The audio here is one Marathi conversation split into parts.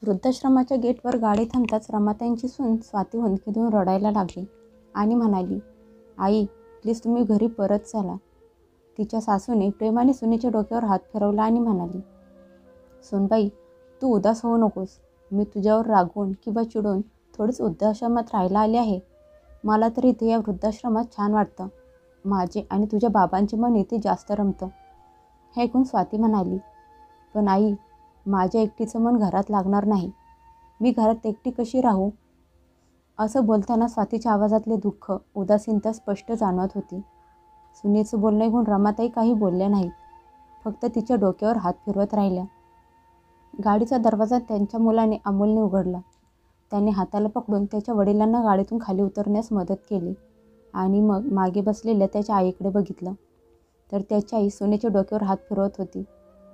वृद्धाश्रमाच्या गेटवर गाडी थांबताच रमाताईंची सून स्वाती हुंदके देऊन रडायला लागली आणि म्हणाली, आई प्लीज तुम्ही घरी परत चला. तिच्या सासूने प्रेमाने सुनेच्या डोक्यावर हात फिरवला आणि म्हणाली, सुनबाई तू उदास होऊ नकोस. मी तुझ्यावर रागवून किंवा चिडून थोडीच वृद्धाश्रमात राहायला आले आहे. मला तर इथे या वृद्धाश्रमात छान वाटतं. माझे आणि तुझ्या बाबांचे मन इथे जास्त रमतं. हे ऐकून स्वाती म्हणाली, पण आई माझ्या एकटीचं मन घरात लागणार नाही. मी घरात एकटी कशी राहू? असं बोलताना स्वातीच्या आवाजातले दुःख, उदासीनता स्पष्ट जाणवत होती. सुनेचं बोलणं ऐकून रमाताई काही बोलल्या नाहीत. फक्त तिच्या डोक्यावर हात फिरवत राहिल्या. गाडीचा दरवाजा त्यांच्या मुलाने अमोलने उघडला. त्याने हाताला पकडून त्याच्या वडिलांना गाडीतून खाली उतरण्यास मदत केली आणि मग मागे बसलेल्या त्याच्या आईकडे बघितलं तर त्याची आई सुनेच्या डोक्यावर हात फिरवत होती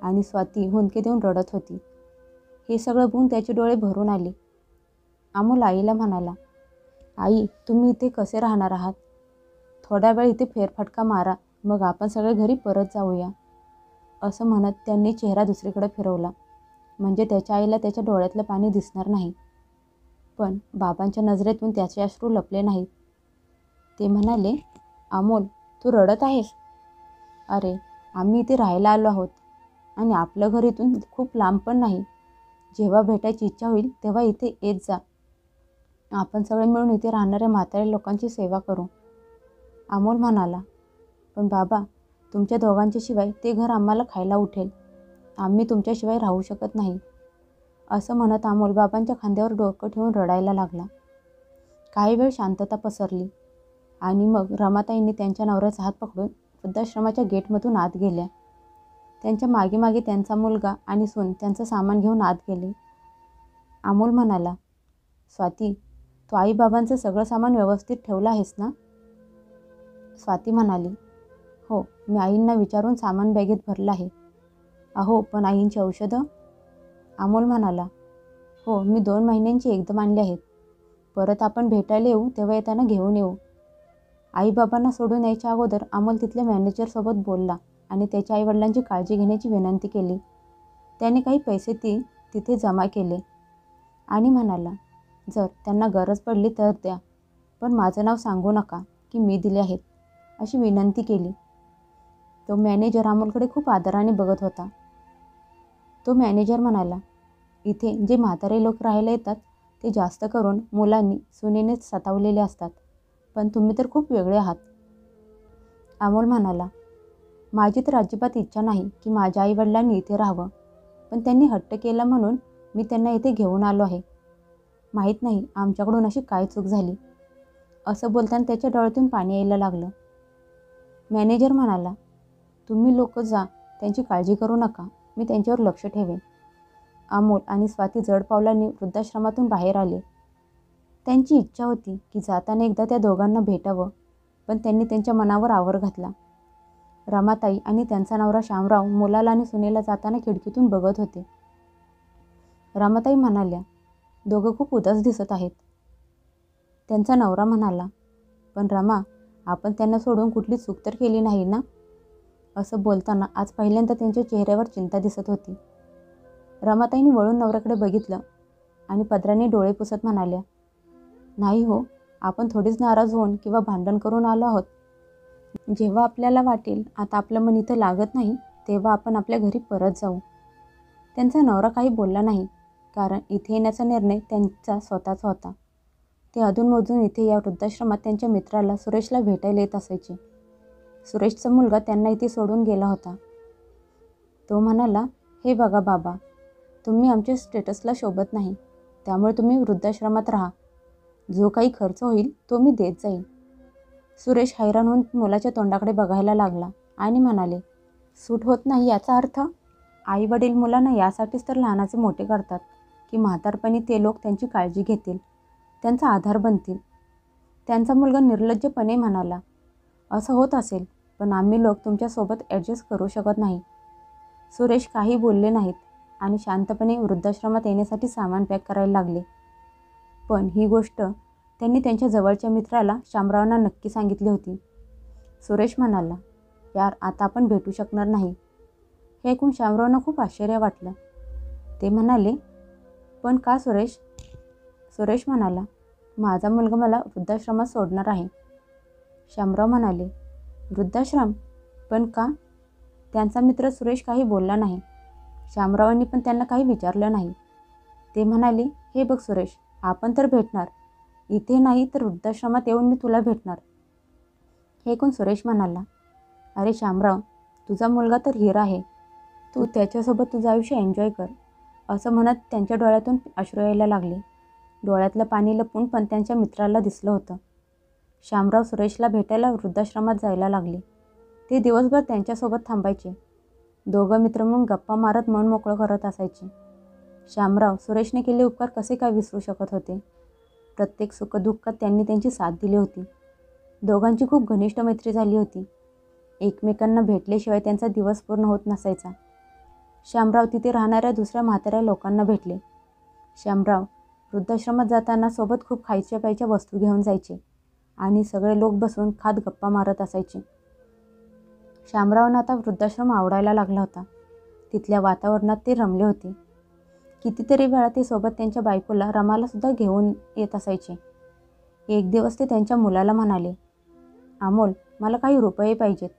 आणि स्वाती हुंदके देऊन रडत होती. हे सगळं बघून त्याचे डोळे भरून आले. अमोल आईला म्हणाला, आई तुम्ही इथे कसे राहणार आहात? थोडा वेळ इथे फेरफटका मारा, मग आपण सगळे घरी परत जाऊया. असं म्हणत त्यांनी चेहरा दुसरीकडे फिरवला, म्हणजे त्याच्या आईला त्याच्या डोळ्यातलं पाणी दिसणार नाही. पण बाबांच्या नजरेतून त्याचे अश्रू लपले नाहीत. ते म्हणाले, अमोल तू रडत आहेस? अरे आम्ही इथे राहायला आलो आहोत आणि आपलं घर इथून खूप लांब पण नाही. जेव्हा भेटायची इच्छा होईल तेव्हा इथे येत जा. आपण सगळे मिळून इथे राहणाऱ्या म्हाताऱ्या लोकांची सेवा करू. अमोल म्हणाला, पण बाबा तुमच्या दोघांच्या शिवाय ते घर आम्हाला खायला उठेल. आम्ही तुमच्याशिवाय राहू शकत नाही. असं म्हणत अमोल बाबांच्या खांद्यावर डोकं ठेवून रडायला लागला. काही वेळ शांतता पसरली आणि मग रमाताईंनी त्यांच्या नवऱ्याचा हात पकडून वृद्धाश्रमाच्या गेटमधून आत गेल्या. त्यांच्या मागे मागे त्यांचा मुलगा आणि सून त्यांचं सामान घेऊन आत गेले. अमोल म्हणाला, स्वाती तू आईबाबांचं सगळं सामान व्यवस्थित ठेवलं आहेस ना? स्वाती म्हणाली, हो मी आईंना विचारून सामान बॅगेत भरलं आहे. अहो पण आईंची औषधं? अमोल म्हणाला, हो मी 2 महिन्यांची एकदम आणली आहेत. परत आपण भेटायला येऊ तेव्हा येताना घेऊन येऊ. आईबाबांना सोडून यायच्या अगोदर अमोल तिथल्या मॅनेजरसोबत बोलला आणि त्याच्या आईवडिलांची काळजी घेण्याची विनंती केली. त्याने काही पैसे तिथे जमा केले आणि म्हणाला, जर त्यांना गरज पडली तर द्या, पण माझं नाव सांगू नका की मी दिले आहेत, अशी विनंती केली. तो मॅनेजर अमोलकडे खूप आदराने बघत होता. तो मॅनेजर म्हणाला, इथे जे म्हातारे लोक राहायला येतात ते जास्त करून मुलांनी सुनेनेच सतावलेले असतात, पण तुम्ही तर खूप वेगळे आहात. अमोल म्हणाला, माझी तर अजिबात इच्छा नाही की माझ्या आईवडिलांनी इथे राहावं, पण त्यांनी हट्ट केला म्हणून मी त्यांना इथे घेऊन आलो आहे. माहीत नाही आमच्याकडून अशी काय चूक झाली. असं बोलताना त्याच्या डोळ्यातून पाणी यायला लागलं. मॅनेजर म्हणाला, तुम्ही लोक जा, त्यांची काळजी करू नका, मी त्यांच्यावर लक्ष ठेवेन. अमोल आणि स्वाती जड पावलांनी वृद्धाश्रमातून बाहेर आले. त्यांची इच्छा होती की जाताना एकदा त्या दोघांना भेटावं, पण त्यांनी त्यांच्या मनावर आवर घातला. रमाताई आणि त्यांचा नवरा शामराव मुलाला आणि सुनेला जाताना खिडकीतून बघत होते. रमाताई म्हणाल्या, दोघं खूप उदास दिसत आहेत. त्यांचा नवरा म्हणाला, पण रमा आपण त्यांना सोडून कुठली चूक तर केली नाही ना? असं बोलताना आज पहिल्यांदा त्यांच्या चेहऱ्यावर चिंता दिसत होती. रमाताईंनी वळून नवऱ्याकडे बघितलं आणि पदराने डोळे पुसत म्हणाल्या, नाही हो, आपण थोडीच नाराज होऊन किंवा भांडण करून आलो आहोत. जेव्हा आपल्याला वाटेल आता आपलं मन इथं लागत नाही तेव्हा आपण आपल्या घरी परत जाऊ. त्यांचा नवरा काही बोलला नाही, कारण इथे येण्याचा निर्णय त्यांचा स्वतःचा होता. ते अधूनमधून इथे या वृद्धाश्रमात त्यांच्या मित्राला सुरेशला भेटायला येत असायचे. सुरेशचा मुलगा त्यांना इथे सोडून गेला होता. तो म्हणाला, हे बघा बाबा, तुम्ही आमच्या स्टेटसला शोभत नाही, त्यामुळे तुम्ही वृद्धाश्रमात राहा. जो काही खर्च होईल तो मी देत जाईल. सुरेश हैराण होऊन मुलाच्या तोंडाकडे बघायला लागला आणि म्हणाले, सूट होत नाही याचा अर्थ? आई वडील मुलांना यासाठीच तर लहानाचे मोठे करतात की म्हातारपणी ते लोक त्यांची काळजी घेतील, त्यांचा आधार बनतील. त्यांचा मुलगा निर्लज्जपणे म्हणाला, असं होत असेल, पण आम्ही लोक तुमच्यासोबत ॲडजस्ट करू शकत नाही. सुरेश काही बोलले नाहीत आणि शांतपणे वृद्धाश्रमात येण्यासाठी सामान पॅक करायला लागले. पण ही गोष्ट त्यांनी त्यांच्या जवळच्या मित्राला शामरावांना नक्की सांगितली होती. सुरेश म्हणाला, यार आता आपण भेटू शकणार नाही. हे ऐकून शामरावांना खूप आश्चर्य वाटलं. ते म्हणाले, पण का सुरेश? सुरेश म्हणाला, माझा मुलगा मला वृद्धाश्रमात सोडणार आहे. शामराव म्हणाले, वृद्धाश्रम? पण का? त्यांचा मित्र सुरेश काही बोलला नाही. शामरावांनी पण त्यांना काही विचारलं नाही. ते म्हणाले, हे बघ सुरेश, आपण तर भेटणार. इथे नाही तर वृद्धाश्रमात येऊन मी तुला भेटणार. हे ऐकून सुरेश म्हणाला, अरे शामराव, तुझा मुलगा तर हिरा आहे. तू त्याच्यासोबत तुझं आयुष्य एन्जॉय कर. असं म्हणत त्यांच्या डोळ्यातून अश्रू यायला लागले. डोळ्यातलं पाणी लपून पण त्यांच्या मित्राला दिसलं होतं. शामराव सुरेशला भेटायला वृद्धाश्रमात जायला लागले. ते दिवसभर त्यांच्यासोबत थांबायचे. दोघं मित्र म्हणून गप्पा मारत मन मोकळं करत असायचे. शामराव सुरेशने केले उपकार कसे काय विसरू शकत होते. प्रत्येक सुखदुःखात त्यांनी त्यांची साथ दिली होती. दोघांची खूप घनिष्ठ मैत्री झाली होती. एकमेकांना भेटल्याशिवाय त्यांचा दिवस पूर्ण होत नसायचा. शामराव तिथे राहणाऱ्या दुसऱ्या म्हाताऱ्या लोकांना भेटले. शामराव वृद्धाश्रमात जाताना सोबत खूप खायच्या प्यायच्या वस्तू घेऊन जायचे आणि सगळे लोक बसून खात गप्पा मारत असायचे. शामरावना आता वृद्धाश्रम आवडायला लागला होता. तिथल्या वातावरणात ते रमले होते. कितीतरी वेळा ते सोबत त्यांच्या बायकोला रमालासुद्धा घेऊन येत असायचे. एक दिवस ते त्यांच्या मुलाला म्हणाले, अमोल, मला काही रुपये पाहिजेत.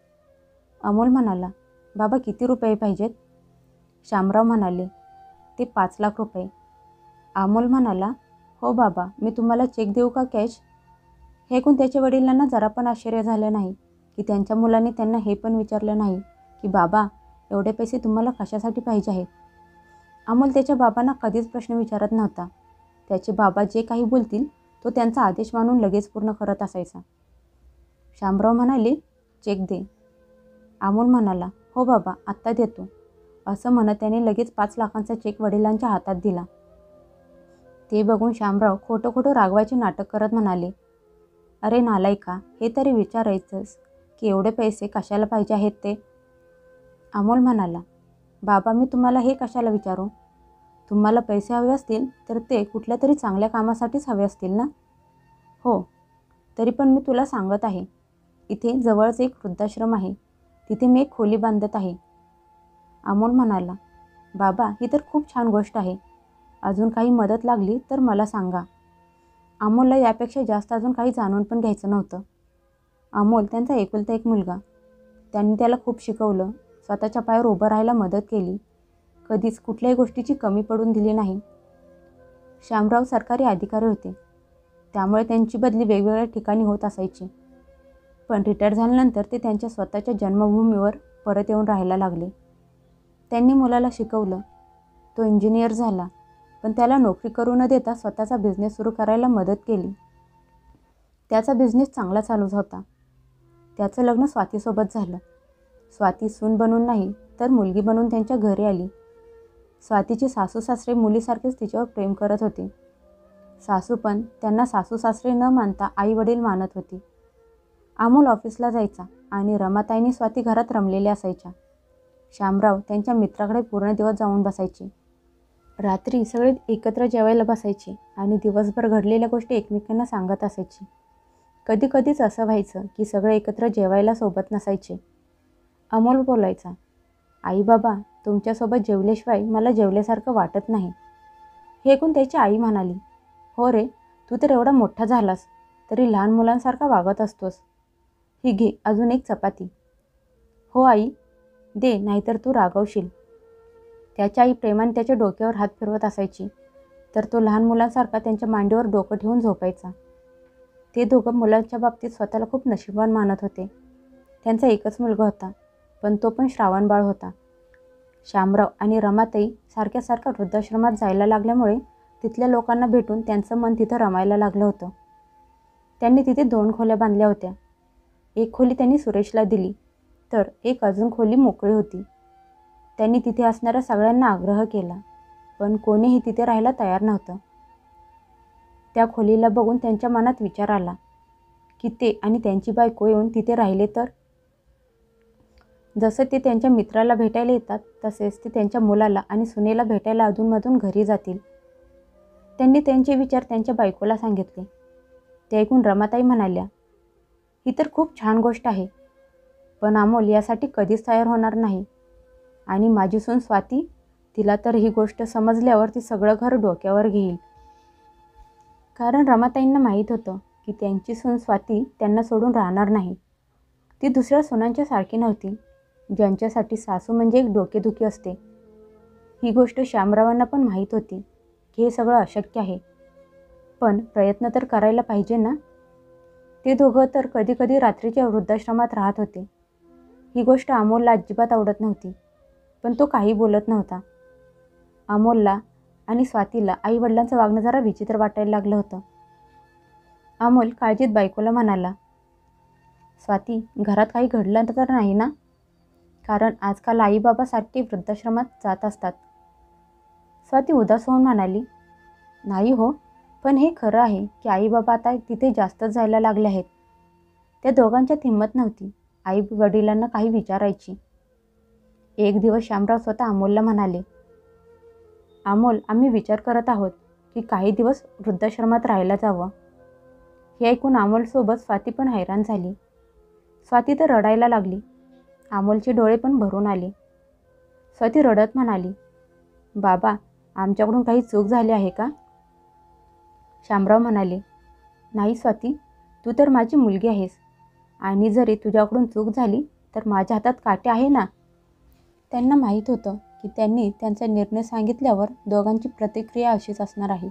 अमोल म्हणाला, बाबा किती रुपये पाहिजेत? शामराव म्हणाले, ते 5 लाख रुपये. अमोल म्हणाला, हो बाबा, मी तुम्हाला चेक देऊ का कॅश? हे ऐकून त्याच्या वडिलांना जरा पण आश्चर्य झालं नाही की त्यांच्या मुलाने त्यांना हे पण विचारलं नाही की बाबा, एवढे पैसे तुम्हाला कशासाठी पाहिजे आहेत. अमोल त्याच्या बाबांना कधीच प्रश्न विचारत नव्हता. त्याचे बाबा जे काही बोलतील तो त्यांचा आदेश मानून लगेच पूर्ण करत असायचा. शामराव म्हणाले, चेक दे. अमोल म्हणाला, हो बाबा, आत्ता देतो. असं म्हणत त्याने लगेच 5 लाखांचा चेक वडिलांच्या हातात दिला. ते बघून शामराव खोटं खोटं रागवायचे नाटक करत म्हणाले, अरे नालायका, हे तरी विचारायचंस की एवढे पैसे कशाला पाहिजे आहेत ते? अमोल म्हणाला, बाबा, मी तुम्हाला हे कशाला विचारू? तुम्हाला पैसे हवे असतील तर ते कुठल्या तरी चांगल्या कामासाठीच हवे असतील ना? हो, तरी पण मी तुला सांगत आहे, इथे जवळच एक वृद्धाश्रम आहे. तिथे मी एक खोली बांधत आहे. अमोल म्हणाला, बाबा, ही तर खूप छान गोष्ट आहे. अजून काही मदत लागली तर मला सांगा. अमोलला यापेक्षा जास्त अजून काही जाणून पण घ्यायचं नव्हतं. अमोल त्यांचा एकुलता एक मुलगा. त्यांनी त्याला खूप शिकवलं, स्वतःच्या पायावर उभं राहायला मदत केली. कधीच कुठल्याही गोष्टीची कमी पडून दिली नाही. शामराव सरकारी अधिकारी होते, त्यामुळे त्यांची बदली वेगवेगळ्या ठिकाणी होत असायची. पण रिटायर झाल्यानंतर ते त्यांच्या स्वतःच्या जन्मभूमीवर परत येऊन राहायला लागले. त्यांनी मुलाला शिकवलं. तो इंजिनियर झाला, पण त्याला नोकरी करू न देता स्वतःचा बिझनेस सुरू करायला मदत केली. त्याचा बिझनेस चांगला चालू होता. त्याचं लग्न स्वातीसोबत झालं. स्वाती सून बनून नाही तर मुलगी बनून त्यांच्या घरी आली. स्वातीचे सासू सासरे मुलीसारखेच तिच्यावर प्रेम करत होते. सासू पण त्यांना सासू सासरे न मानता आई वडील मानत होती. अमोल ऑफिसला जायचा आणि रमाताईंनी स्वाती घरात रमलेल्या असायच्या. शामराव त्यांच्या मित्राकडे पूर्ण दिवस जाऊन बसायचे. रात्री सगळे एकत्र जेवायला बसायचे आणि दिवसभर घडलेल्या गोष्टी एकमेकांना सांगत असायचे. कधी कधीच असं व्हायचं की सगळे एकत्र जेवायला सोबत नसायचे. अमोल बोलायचा, आई बाबा, तुमच्यासोबत जेवल्याशिवाय मला जेवल्यासारखं वाटत नाही. हे ऐकून त्याची आई म्हणाली, हो रे, तू तर एवढा मोठा झालास तरी लहान मुलांसारखा वागत असतोस. ही घे अजून एक चपाती. हो आई, दे, नाहीतर तू रागवशील. त्याची आई प्रेमाने त्याच्या डोक्यावर हात फिरवत असायची, तर तो लहान मुलांसारखा त्यांच्या मांडीवर डोकं ठेवून झोपायचा. ते दोघं मुलांच्या बाबतीत स्वतःला खूप नशीबवान मानत होते. त्यांचा एकच मुलगा होता, पण तो पण श्रावणबाळ होता. शामराव आणि रमाताई सारख्या वृद्धाश्रमात जायला लागल्यामुळे तिथल्या लोकांना भेटून त्यांचं मन तिथं रमायला लागलं होतं. त्यांनी तिथे 2 खोल्या बांधल्या होत्या. एक खोली त्यांनी सुरेशला दिली, तर एक अजून खोली मोकळी होती. त्यांनी तिथे असणाऱ्या सगळ्यांना आग्रह केला, पण कोणीही तिथे राहायला तयार नव्हतं. त्या खोलीला बघून त्यांच्या मनात विचार आला की ते आणि त्यांची बायको येऊन तिथे राहिले तर? जसं ते त्यांच्या मित्राला भेटायला येतात तसेच ते त्यांच्या मुलाला आणि सुनेला भेटायला अधूनमधून घरी जातील. त्यांनी त्यांचे विचार त्यांच्या बायकोला सांगितले. ते ऐकून रमाताई म्हणाल्या, ही तर खूप छान गोष्ट आहे, पण अमोल यासाठी कधीच तयार होणार नाही. आणि माझी सून स्वाती, तिला तर ही गोष्ट समजल्यावर ती सगळं घर डोक्यावर घेईल. कारण रमाताईंना माहीत होतं की त्यांची सून स्वाती त्यांना सोडून राहणार नाही. ती दुसऱ्या सुनांच्या सारखी नव्हती, ज्यांच्यासाठी सासू म्हणजे एक डोकेदुखी असते. ही गोष्ट श्यामरावांना पण माहीत होती की हे सगळं अशक्य आहे, पण प्रयत्न तर करायला पाहिजे ना. ते दोघं तर कधी कधी रात्रीच्या वृद्धाश्रमात राहत होते. ही गोष्ट अमोलला अजिबात आवडत नव्हती, पण तो काही बोलत नव्हता. अमोलला आणि स्वातीला आईवडिलांचं वागणं जरा विचित्र वाटायला लागलं होतं. अमोल काळजीत बायकोला म्हणाला, स्वाती, घरात काही घडलं तर नाही ना? कारण आजकाल आईबाबा सारखे वृद्धाश्रमात जात असतात. स्वाती उदास होऊन म्हणाली, नाही हो, पण हे खरं आहे की आईबाबा आता तिथे जास्तच जायला लागले आहेत. त्या दोघांच्यात हिंमत नव्हती आई वडिलांना काही विचारायची. एक दिवस श्यामराव स्वतः अमोलला म्हणाले, अमोल, आम्ही विचार करत आहोत की काही दिवस वृद्धाश्रमात राहायला जावं. हे ऐकून अमोलसोबत स्वाती पण हैराण झाली. स्वाती तर रडायला लागली. अमोलचे डोळे पण भरून आले. स्वाती रडत म्हणाली, बाबा, आमच्याकडून काही चूक झाली आहे का? श्यामराव म्हणाले, नाही स्वाती, तू तर माझी मुलगी आहेस, आणि जरी तुझ्याकडून चूक झाली तर माझ्या हातात काटे आहे ना. त्यांना माहीत होतं की त्यांनी त्यांचा निर्णय सांगितल्यावर दोघांची प्रतिक्रिया अशीच असणार आहे.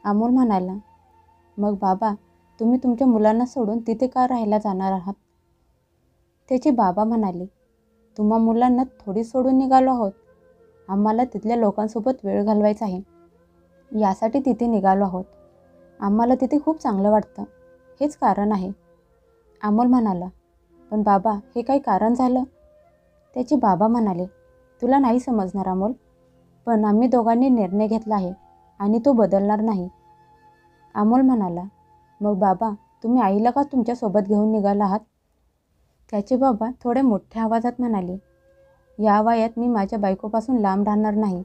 अमोल म्हणाला, मग बाबा, तुम्ही तुमच्या मुलांना सोडून तिथे का राहायला जाणार आहात? त्याचे बाबा म्हणाले, तुम्हा मुलांना थोडी सोडून निघालो आहोत. आम्हाला तिथल्या लोकांसोबत वेळ घालवायचा आहे, यासाठी तिथे निघालो आहोत. आम्हाला तिथे खूप चांगलं वाटतं, हेच कारण आहे. अमोल म्हणाला, पण बाबा, हे काही कारण झालं? त्याचे बाबा म्हणाले, तुला नाही समजणार अमोल, पण आम्ही दोघांनी निर्णय घेतला आहे आणि तो बदलणार नाही. अमोल म्हणाला, मग बाबा, तुम्ही आईला का तुमच्यासोबत घेऊन निघाला आहात? त्याचे बाबा थोडे मोठ्या आवाजात म्हणाले, या वयात मी माझ्या बायकोपासून लांब राहणार नाही.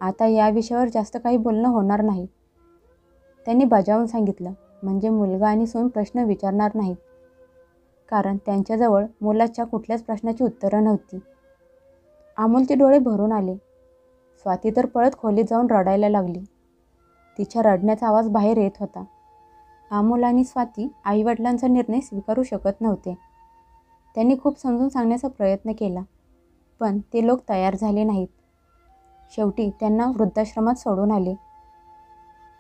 आता या विषयावर जास्त काही बोलणं होणार नाही. त्यांनी बजावून सांगितलं, म्हणजे मुलगा आणि सून प्रश्न विचारणार नाहीत, कारण त्यांच्याजवळ मुलाच्या कुठल्याच प्रश्नाची उत्तरं नव्हती. अमोलचे डोळे भरून आले. स्वाती तर पळत खोलीत जाऊन रडायला लागली. तिच्या रडण्याचा आवाज बाहेर येत होता. अमोल आणि स्वाती आईवडिलांचा निर्णय स्वीकारू शकत नव्हते. त्यांनी खूप समजून सांगण्याचा प्रयत्न केला, पण ते लोक तयार झाले नाहीत. शेवटी त्यांना वृद्धाश्रमात सोडून आले.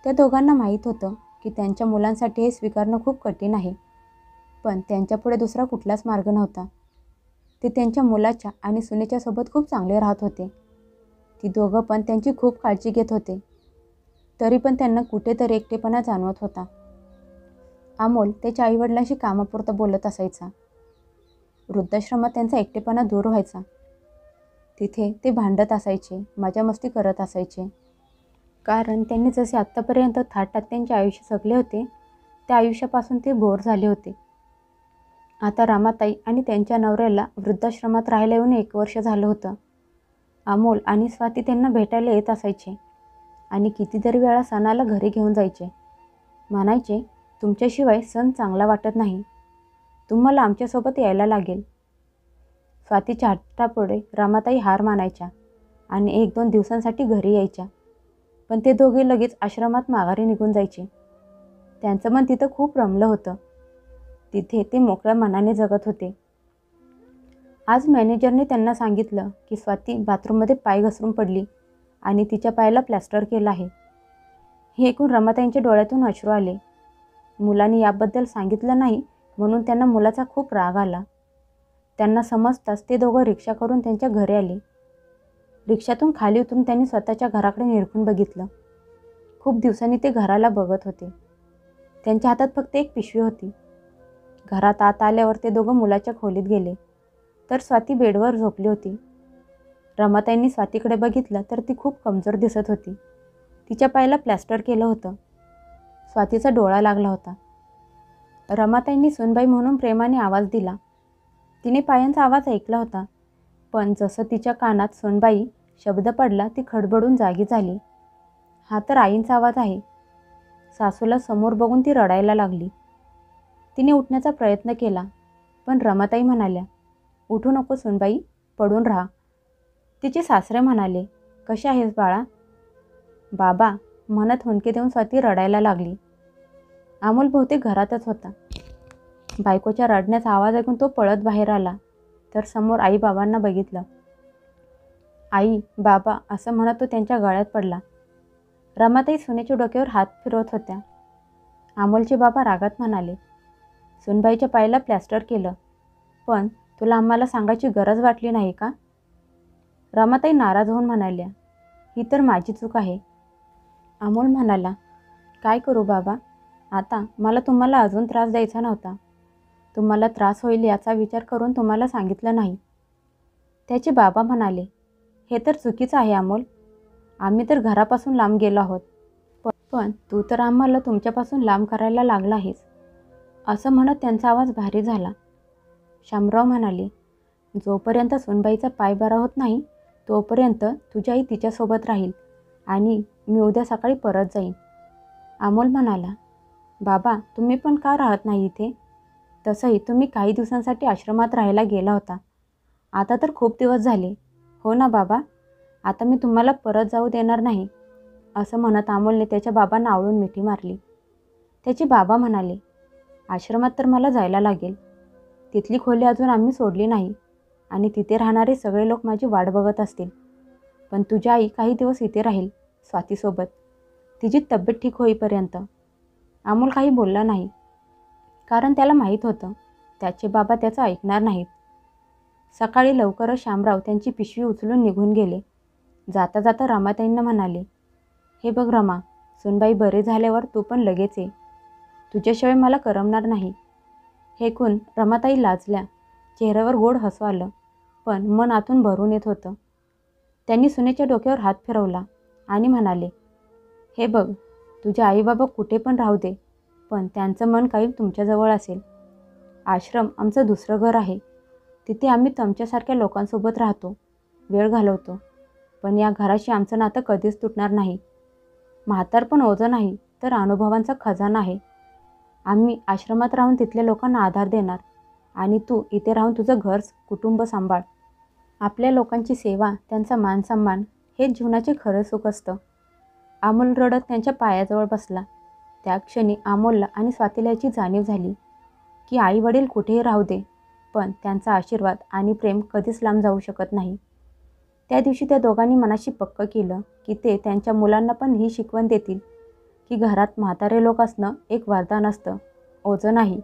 त्या दोघांना माहीत होतं की त्यांच्या मुलांसाठी हे स्वीकारणं खूप कठीण आहे, पण त्यांच्यापुढे दुसरा कुठलाच मार्ग नव्हता. ते त्यांच्या मुलाच्या आणि सुनेच्या सोबत खूप चांगले राहत होते. ती दोघं पण त्यांची खूप काळजी घेत होते. तरी पण त्यांना कुठेतरी एकटेपणा जाणवत होता. अमोल त्याच्या आईवडिलांशी कामापुरतं बोलत असायचा. वृद्धाश्रमात त्यांचा एकटेपणा दूर व्हायचा. तिथे ते भांडत असायचे, मजा मस्ती करत असायचे. कारण त्यांनी जसे आत्तापर्यंत थाटात त्यांचे आयुष्य जगले होते, त्या आयुष्यापासून ते बोर झाले होते. आता रामाताई आणि त्यांच्या नवऱ्याला वृद्धाश्रमात राहायला येऊन 1 वर्ष झालं होतं. अमोल आणि स्वाती त्यांना भेटायला येत असायचे आणि कितीतरी वेळा सणाला घरी घेऊन जायचे. म्हणायचे, तुमच्याशिवाय सण चांगला वाटत नाही, तुम्हाला आमच्यासोबत यायला लागेल. स्वातीच्या हट्टापुढे रामाताई हार मानायच्या आणि 1-2 दिवसांसाठी घरी यायच्या, पण ते दोघे लगेच आश्रमात माघारी निघून जायचे. त्यांचं मन तिथं खूप रमलं होतं. तिथे ते मोकळ्या मनाने जगत होते. आज मॅनेजरने त्यांना सांगितलं की स्वाती बाथरूममध्ये पाय घसरून पडली आणि तिच्या पायाला प्लॅस्टर केलं आहे. हे ऐकून रमाताईंच्या डोळ्यातून अश्रू आले. मुलांनी याबद्दल सांगितलं नाही म्हणून त्यांना मुलाचा खूप राग आला. त्यांना समजताच ते दोघं रिक्षा करून त्यांच्या घरी आले. रिक्षातून खाली उतरून त्यांनी स्वतःच्या घराकडे निरखून बघितलं. खूप दिवसांनी ते घराला बघत होते. त्यांच्या हातात फक्त एक पिशवी होती. घरात आत आल्यावर ते दोघं मुलाच्या खोलीत गेले, तर स्वाती बेडवर झोपली होती. रमाताईंनी स्वातीकडे बघितलं तर ती खूप कमजोर दिसत होती. तिच्या पायाला प्लॅस्टर केलं होतं. स्वातीचा डोळा लागला होता. रमाताईंनी सुनबाई म्हणून प्रेमाने आवाज दिला. तिने पायांचा आवाज ऐकला होता, पण जसं तिच्या कानात सुनबाई शब्द पडला ती खडबडून जागी झाली. हा तर आईंचा आवाज आहे. सासूला समोर बघून ती रडायला लागली. तिने उठण्याचा प्रयत्न केला, पण रमाताई म्हणाल्या, उठू नको सुनबाई, पडून राहा. तिचे सासरे म्हणाले, कशी आहेस बाळा? बाबा म्हणत हुंदके देऊन स्वाती रडायला लागली. अमोल बहुतेक घरातच होता. बायकोच्या रडण्याचा आवाज ऐकून तो पळत बाहेर आला, तर समोर आई बाबांना बघितलं. आई, बाबा असं म्हणत तो त्यांच्या गळ्यात पडला. रमाताई सुनेच्या डोक्यावर हात फिरवत होत्या. अमोलचे बाबा रागात म्हणाले, सुनबाईच्या पायाला प्लॅस्टर केलं, पण तुला आम्हाला सांगायची गरज वाटली नाही का? रमाताई नाराज होऊन म्हणाल्या, ही तर माझी चूक आहे. अमोल म्हणाला, काय करू बाबा, आता मला तुम्हाला अजून त्रास द्यायचा नव्हता. तुम्हाला त्रास होईल याचा विचार करून तुम्हाला सांगितलं नाही. त्याचे बाबा म्हणाले, हे तर चुकीचं आहे अमोल. आम्ही तर घरापासून लांब गेलो आहोत, पण तू तर आम्हाला तुमच्यापासून लांब करायला लागला आहेस. असं म्हणत त्यांचा आवाज भारी झाला. शामराव म्हणाले, जोपर्यंत सुनबाईचा पाय बरा होत नाही तोपर्यंत तुझी आई तिच्यासोबत राहील आणि मी उद्या सकाळी परत जाईन. अमोल म्हणाला, बाबा तुम्ही पण का राहत नाही इथे? तसंही तुम्ही काही दिवसांसाठी आश्रमात राहायला गेला होता. आता तर खूप दिवस झाले, हो ना बाबा? आता मी तुम्हाला परत जाऊ देणार नाही. असं म्हणत अमोलने त्याच्या बाबांना आवळून मिठी मारली. त्याचे बाबा म्हणाले, आश्रमात तर मला जायला लागेल. तिथली खोली अजून आम्ही सोडली नाही आणि तिथे राहणारे सगळे लोक माझी वाट बघत असतील. पण तुझी आई काही दिवस इथे राहील स्वातीसोबत, तिची तब्येत ठीक होईपर्यंत. अमोल काही बोलला नाही, कारण त्याला माहीत होतं त्याचे बाबा त्याचं ऐकणार नाहीत. सकाळी लवकरच शामराव त्यांची पिशवी उचलून निघून गेले. जाता जाता रमाताईंना म्हणाले, हे बघ रमा, सुनबाई बरे झाल्यावर तू पण लगेच ये. तुझ्याशिवाय मला करमणार नाही. हे ऐकून रमाताई लाजल्या. चेहऱ्यावर गोड हसू आलं, पण मन आतून भरून येत होतं. त्यांनी सुनेच्या डोक्यावर हात फिरवला आणि म्हणाले, हे बघ, तुझे आईबाबा कुठे पण राहू दे, पण त्यांचं मन कायम तुमच्याजवळ असेल. आश्रम आमचं दुसरं घर आहे. तिथे आम्ही तुमच्यासारख्या लोकांसोबत राहतो, वेळ घालवतो. पण या घराशी आमचं नातं कधीच तुटणार नाही. म्हातारपण ओझं नाही, तर अनुभवांचा खजाना आहे. आम्ही आश्रमात राहून तिथल्या लोकांना आधार देणार आणि तू इथे राहून तुझं घर कुटुंब सांभाळ. आपल्या लोकांची सेवा, त्यांचा मानसन्मान हेच जीवनाचे खरं सुख असतं. अमोल रडत त्यांच्या पायाजवळ बसला. त्या क्षणी अमोलला आणि स्वातीला याची जाणीव झाली की आई वडील कुठेही राहू दे, पण त्यांचा आशीर्वाद आणि प्रेम कधीच लांब जाऊ शकत नाही. त्या दिवशी त्या दोघांनी मनाशी पक्क केलं की ते त्यांच्या मुलांना पण ही शिकवण देतील की घरात म्हातारे लोक असणं एक वरदान असतं, ओझं नाही.